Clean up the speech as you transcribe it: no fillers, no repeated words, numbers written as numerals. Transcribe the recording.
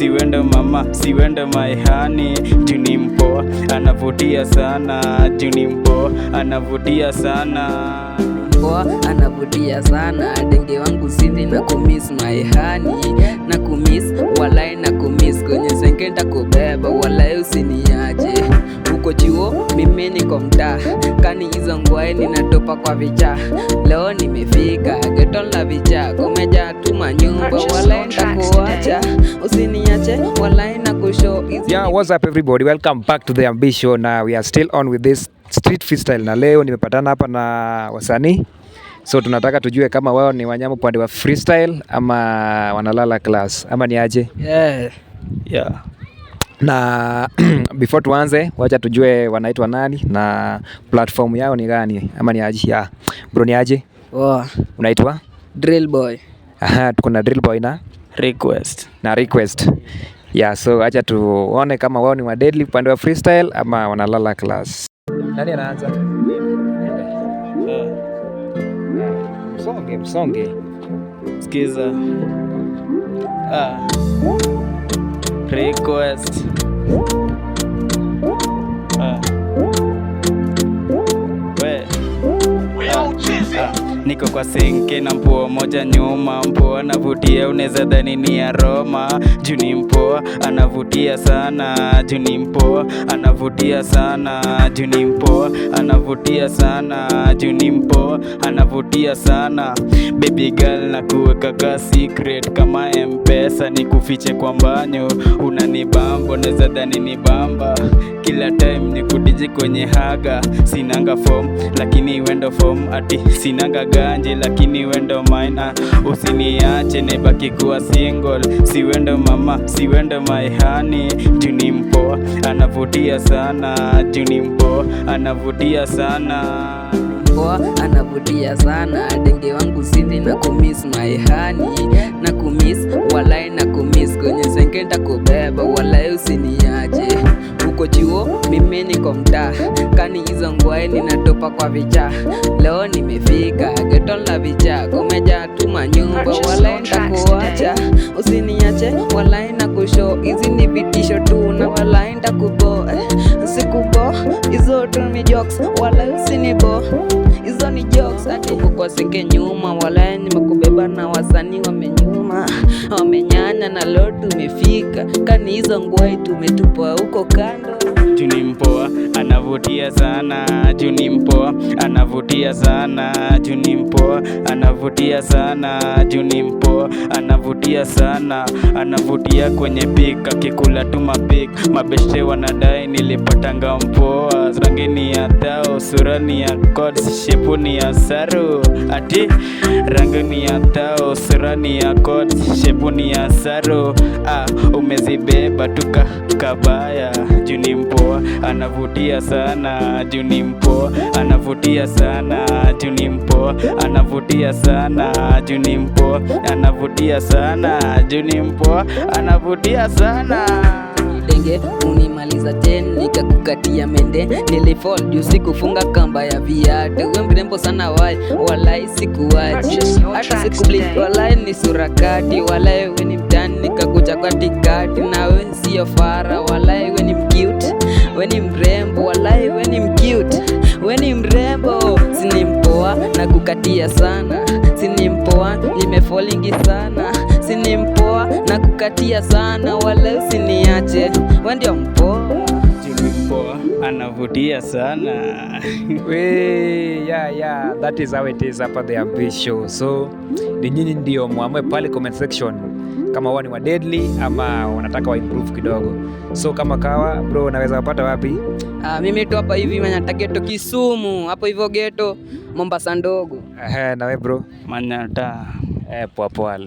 siwendo mama, siwendo my honey. Juni mpoa, anavutia sana. Juni mpoa, anavutia sana. Mpoa anavutia sana, denge wangu Cindy na kumiss my honey. Na kumiss, walai na kumiss, kwenye sengenda kubeba, walai usiniache. Uko chuo, mimi niko mtaa, kani hizo ngwai ninatopa kwa vicha. Leo nimefika, geto la vicha, kumeja tuma nyumba, walai nitakuacha, usiniache, walai na kushow. Yeah, what's up everybody? Welcome back to the Ambition. We are still on with this street freestyle, na leo nimepatana hapa na wasanii. So tunataka tujue kama wao ni wanyama upande wa freestyle ama wanalala class ama ni aje? Yeah. Na before tuanze, wacha tujue wanaitwa nani na platform yao ni gani ama ni aje? Yeah. Bro ni aje? Unaitwa? Drill boy. Aha, tuko na Drill boy na Request. Yeah, so acha tuone kama wao ni wa deadly upande wa freestyle ama wanalala class. Nani anaanza? Msonge. Skiza. Request. Niko kwa sinke na mpoa moja nyuma. Mpoa anavutia, unaweza dhani ni ya Roma. Juni mpoa anavutia sana. Juni mpoa anavutia sana. Juni mpoa anavutia sana. Juni mpoa anavutia sana. Baby girl na kuweka secret kama M-Pesa, nikufiche kwa mbanyo. Unanibamba, unaweza dhani ni bamba. Kila time nikudiji kwenye haga. Sinanga form lakini wendo form, ati sinanga ganje lakini wendo mine. Usiniache nibaki kuwa single, siwendo mama, siwendo my honey. Juni mpoa anavutia sana. Juni mpoa anavutia sana. Mpoa anavutia sana, denge wangu Cindy na kumiss my honey. Na kumiss, walai na kumiss, kwenye sengenda kubeba, walai usiniache. Uko chuo, mimi niko mtaa, kani hizo ngwai ninatopa kwa vicha. Leo nimefika, geto la vicha, kumeja tuma nyumba, walai nitakuacha, usiniache, walai na kushow. Hizi ni vitisho tu na walai nitakubo. Sikubo, hizo tu ni jokes, walai usinibo. Hizo ni jokes, ati uko kwa sike nyuma, walai nimekubeba na wasanii wamenyuma, wamenyanya na leo tumefika, kani hizo ngwai tumetupa huko kando. Juni mpoa anavutia sana. Juni mpoa anavutia sana. Juni mpoa anavutia sana. Juni mpoa anavutia sana. Anavutia kwenye pika, kikula tu mapik. Mabeshte wanadai nilipatanga mpoa. Rangini ya tao, surani ya codes, shepuni ya saru. Ati rangini ya tao, surani ya codes, shepuni ya saru. Umezibeba tuka kabaya. Juni mpoa anavutia sana. Juni mpoa anavutia sana. Juni mpoa anavutia sana. Juni mpoa anavutia sana. Juni mpoa anavutia sana. Denge unimaliza ten nikakukatia mende, nilifall juu sikufunga kamba ya viatu. Wewe mrembo sana walai sikuachi, hata sikubli walai ni surakati. Walai wewe ni mtani nikakucha kwa tikati, na wewe sio fara. Walai wewe ni mcute, wewe ni mrembo. Walai wewe ni mcute, wewe ni mrembo. Sini mpoa na kukatia sana. Sini mpoa nimefallingi sana. Sini mpoa na kukatia sana, wala usiniache, wewe ndio mpoa. Juni mpoa anavutia sana. Yeah, that is how it is hapa the Ambition. So ni nyinyi ndio muamue pale comment section kama wao ni wa deadly ama wanataka wa improve kidogo. So kama kawa bro, unaweza kupata wapi? Mimi tu hapa hivi Manyata Geto Kisumu, hapo hivyo Geto Mombasa ndogo. Na wewe bro? Manyata. Poa.